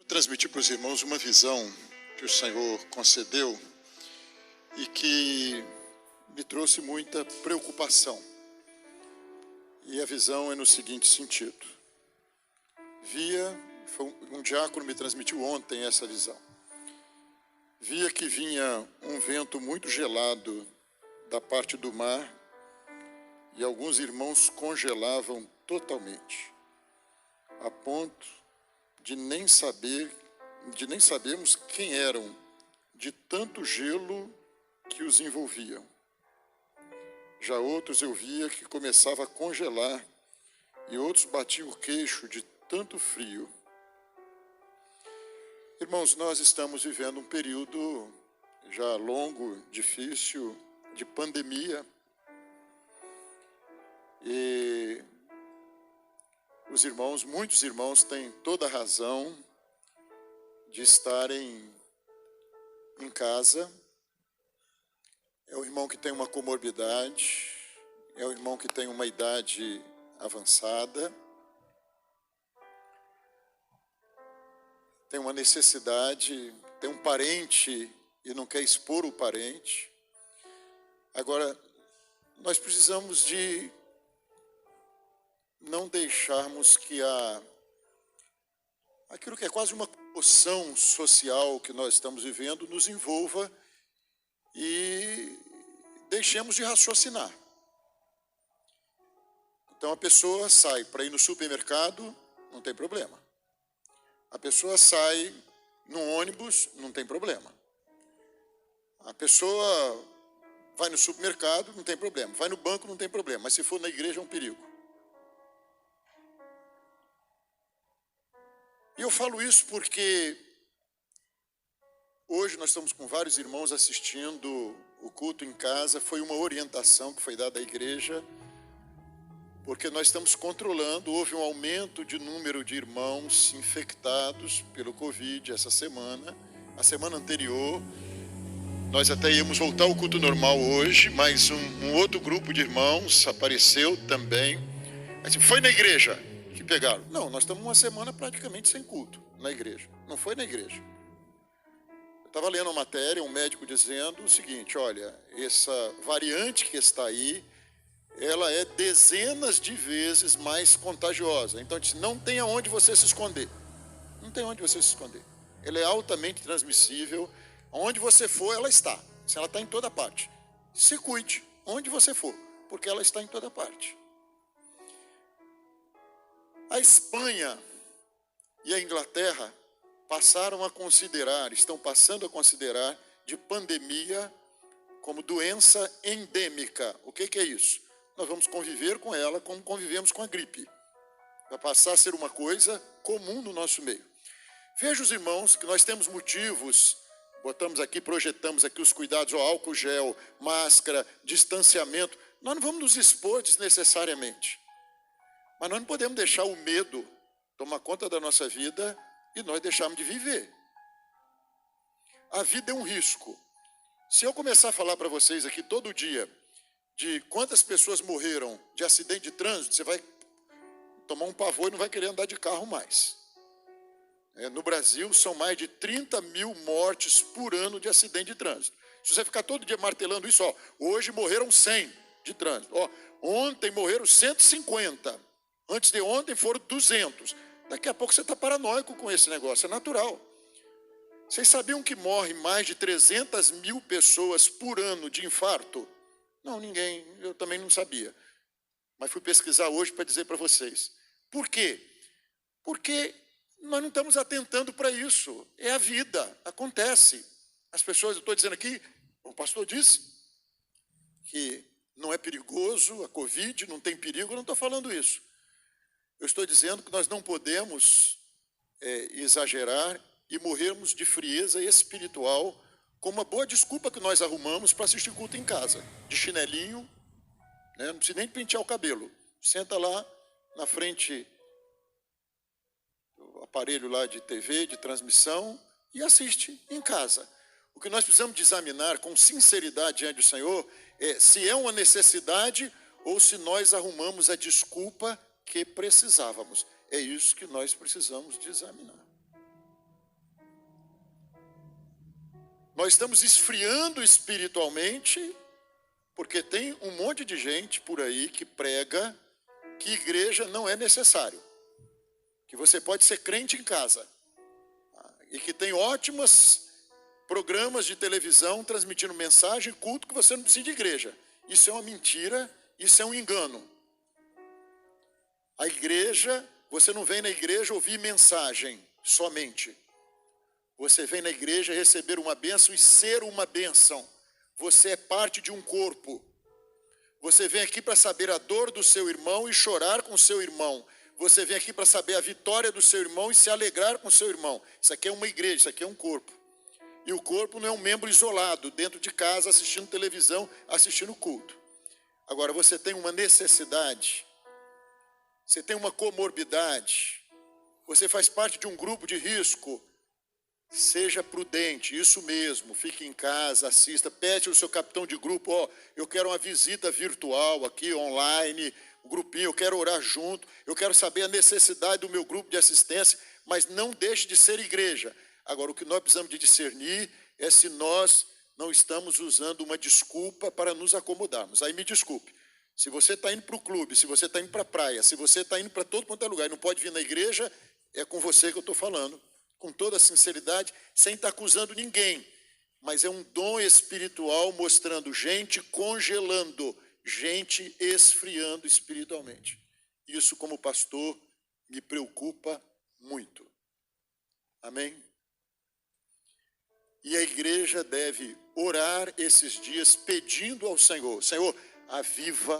transmitir para os irmãos uma visão que o Senhor concedeu e que me trouxe muita preocupação. E a visão é no seguinte sentido. Um diácono me transmitiu ontem essa visão. Via que vinha um vento muito gelado da parte do mar e alguns irmãos congelavam totalmente, a ponto de nem sabermos quem eram, de tanto gelo que os envolviam. Já outros eu via que começava a congelar e outros batiam o queixo de tanto frio. Irmãos, nós estamos vivendo um período já longo, difícil, de pandemia. E muitos irmãos têm toda a razão de estarem em casa. É o irmão que tem uma comorbidade, é o irmão que tem uma idade avançada, tem uma necessidade, tem um parente e não quer expor o parente. Agora, nós precisamos de não deixarmos que aquilo que é quase uma comoção social que nós estamos vivendo nos envolva e deixemos de raciocinar. Então a pessoa sai para ir no supermercado, não tem problema. A pessoa sai no ônibus, não tem problema. A pessoa vai no supermercado, não tem problema. Vai no banco, não tem problema. Mas se for na igreja é um perigo. E eu falo isso porque hoje nós estamos com vários irmãos assistindo o culto em casa. Foi uma orientação que foi dada à igreja, porque nós estamos controlando. Houve um aumento de número de irmãos infectados pelo Covid essa semana. A semana anterior, nós até íamos voltar ao culto normal hoje, mas um outro grupo de irmãos apareceu também. Assim, foi na igreja que pegaram. Não, nós estamos uma semana praticamente sem culto na igreja. Não foi na igreja. Eu estava lendo uma matéria, um médico dizendo o seguinte: olha, essa variante que está aí, ela é dezenas de vezes mais contagiosa. Então, não tem aonde você se esconder. Não tem onde você se esconder. Ela é altamente transmissível. Onde você for, ela está. Ela está em toda parte. Se cuide, onde você for, porque ela está em toda parte. A Espanha e a Inglaterra estão passando a considerar de pandemia como doença endêmica. O que é isso? Nós vamos conviver com ela como convivemos com a gripe. Vai passar a ser uma coisa comum no nosso meio. Veja, os irmãos, que nós temos motivos, projetamos aqui os cuidados, álcool gel, máscara, distanciamento. Nós não vamos nos expor desnecessariamente. Mas nós não podemos deixar o medo tomar conta da nossa vida e nós deixarmos de viver. A vida é um risco. Se eu começar a falar para vocês aqui todo dia de quantas pessoas morreram de acidente de trânsito, você vai tomar um pavor e não vai querer andar de carro mais. No Brasil, são mais de 30 mil mortes por ano de acidente de trânsito. Se você ficar todo dia martelando isso, hoje morreram 100 de trânsito. Ontem morreram 150. Antes de ontem foram 200. Daqui a pouco você está paranoico com esse negócio, é natural. Vocês sabiam que morrem mais de 300 mil pessoas por ano de infarto? Não, ninguém, eu também não sabia. Mas fui pesquisar hoje para dizer para vocês. Por quê? Porque nós não estamos atentando para isso. É a vida, acontece. As pessoas, eu estou dizendo aqui, o pastor disse que não é perigoso, a Covid não tem perigo, eu não estou falando isso. Eu estou dizendo que nós não podemos exagerar e morrermos de frieza espiritual com uma boa desculpa que nós arrumamos para assistir culto em casa. De chinelinho, não precisa nem pentear o cabelo. Senta lá na frente do aparelho lá de TV, de transmissão, e assiste em casa. O que nós precisamos de examinar com sinceridade diante do Senhor é se é uma necessidade ou se nós arrumamos a desculpa que precisávamos. É isso que nós precisamos de examinar. Nós estamos esfriando espiritualmente, porque tem um monte de gente por aí que prega que igreja não é necessário, que você pode ser crente em casa, e que tem ótimos programas de televisão transmitindo mensagem, culto, que você não precisa de igreja. Isso é uma mentira, isso é um engano. A igreja, você não vem na igreja ouvir mensagem somente. Você vem na igreja receber uma bênção e ser uma bênção. Você é parte de um corpo. Você vem aqui para saber a dor do seu irmão e chorar com o seu irmão. Você vem aqui para saber a vitória do seu irmão e se alegrar com o seu irmão. Isso aqui é uma igreja, isso aqui é um corpo. E o corpo não é um membro isolado, dentro de casa, assistindo televisão, assistindo culto. Agora, você tem uma necessidade, você tem uma comorbidade, você faz parte de um grupo de risco. Seja prudente, isso mesmo, fique em casa, assista, pede ao seu capitão de grupo, eu quero uma visita virtual aqui, online, o grupinho, eu quero orar junto, eu quero saber a necessidade do meu grupo de assistência, mas não deixe de ser igreja. Agora, o que nós precisamos de discernir é se nós não estamos usando uma desculpa para nos acomodarmos. Aí me desculpe, se você está indo para o clube, se você está indo para a praia, se você está indo para todo quanto é lugar e não pode vir na igreja, é com você que eu estou falando. Com toda sinceridade, sem estar acusando ninguém, mas é um dom espiritual mostrando gente congelando, gente esfriando espiritualmente. Isso, como pastor, me preocupa muito. Amém? E a igreja deve orar esses dias pedindo ao Senhor: Senhor, aviva